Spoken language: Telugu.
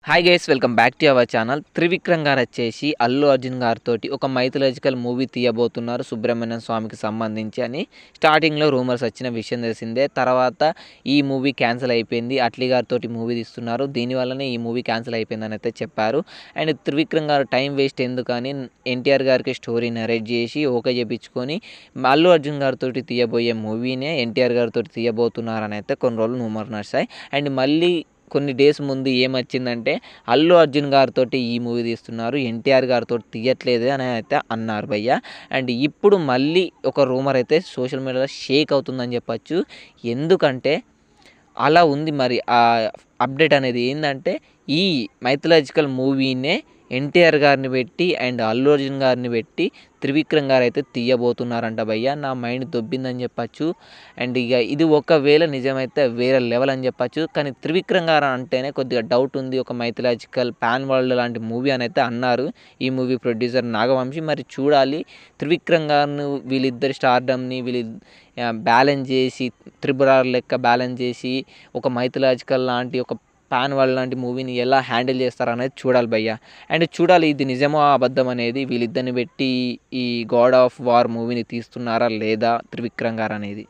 Hi guys, welcome back to our channel. Trivikram గారు వచ్చేసి అల్లు అర్జున్ గారితోటి ఒక మైథలాజికల్ మూవీ తీయబోతున్నారు సుబ్రహ్మణ్యం స్వామికి సంబంధించి అని స్టార్టింగ్లో రూమర్స్ వచ్చిన విషయం తెలిసిందే. తర్వాత ఈ మూవీ క్యాన్సిల్ అయిపోయింది. అట్లీ గారితోటి మూవీ తీస్తున్నారు, దీనివల్లనే ఈ మూవీ క్యాన్సిల్ అయిపోయిందని అయితే చెప్పారు. అండ్ త్రివిక్రమ్ గారు టైం వేస్ట్ ఎందుకని ఎన్టీఆర్ గారికి స్టోరీ నరేట్ చేసి ఓకే చేయించుకొని అల్లు అర్జున్ గారితో తీయబోయే మూవీనే ఎన్టీఆర్ గారితో తీయబోతున్నారని అయితే కొన్ని రోజులు రూమర్ నడిచాయి. అండ్ మళ్ళీ కొన్ని డేస్ ముందు ఏమొచ్చిందంటే అల్లు అర్జున్ గారితో ఈ మూవీ తీస్తున్నారు, ఎన్టీఆర్ గారితో తీయట్లేదు అని అయితే అన్నారు భయ్య. అండ్ ఇప్పుడు మళ్ళీ ఒక రూమర్ అయితే సోషల్ మీడియాలో షేక్ అవుతుందని చెప్పచ్చు. ఎందుకంటే అలా ఉంది మరి ఆ అప్డేట్ అనేది ఏంటంటే ఈ మైథలాజికల్ మూవీనే ఎన్టీఆర్ గారిని పెట్టి అండ్ అల్లు అర్జున్ గారిని పెట్టి త్రివిక్రమ్ గారు అయితే తీయబోతున్నారంట భయ్య. నా మైండ్ దొబ్బిందని చెప్పచ్చు. అండ్ ఇక ఇది ఒకవేళ నిజమైతే వేరే లెవెల్ అని చెప్పచ్చు. కానీ త్రివిక్రమ్ గారు అంటేనే కొద్దిగా డౌట్ ఉంది, ఒక మైథలాజికల్ పాన్ వరల్డ్ లాంటి మూవీ అని అయితే అన్నారు ఈ మూవీ ప్రొడ్యూసర్ నాగవంశి. మరి చూడాలి త్రివిక్రమ్ గారిని వీళ్ళిద్దరి స్టార్డమ్ని బ్యాలెన్స్ చేసి త్రిబుల్ ఆర్ లెక్క బ్యాలెన్స్ చేసి ఒక మైథలాజికల్ లాంటి ఒక పాన్ వరల్డ్ లాంటి మూవీని ఎలా హ్యాండిల్ చేస్తారనేది చూడాలి భయ్య. అండ్ చూడాలి ఇది నిజమో అబద్ధం అనేది, వీళ్ళిద్దరిని పెట్టి ఈ గాడ్ ఆఫ్ వార్ మూవీని తీస్తున్నారా లేదా త్రివిక్రమ్ గారు అనేది.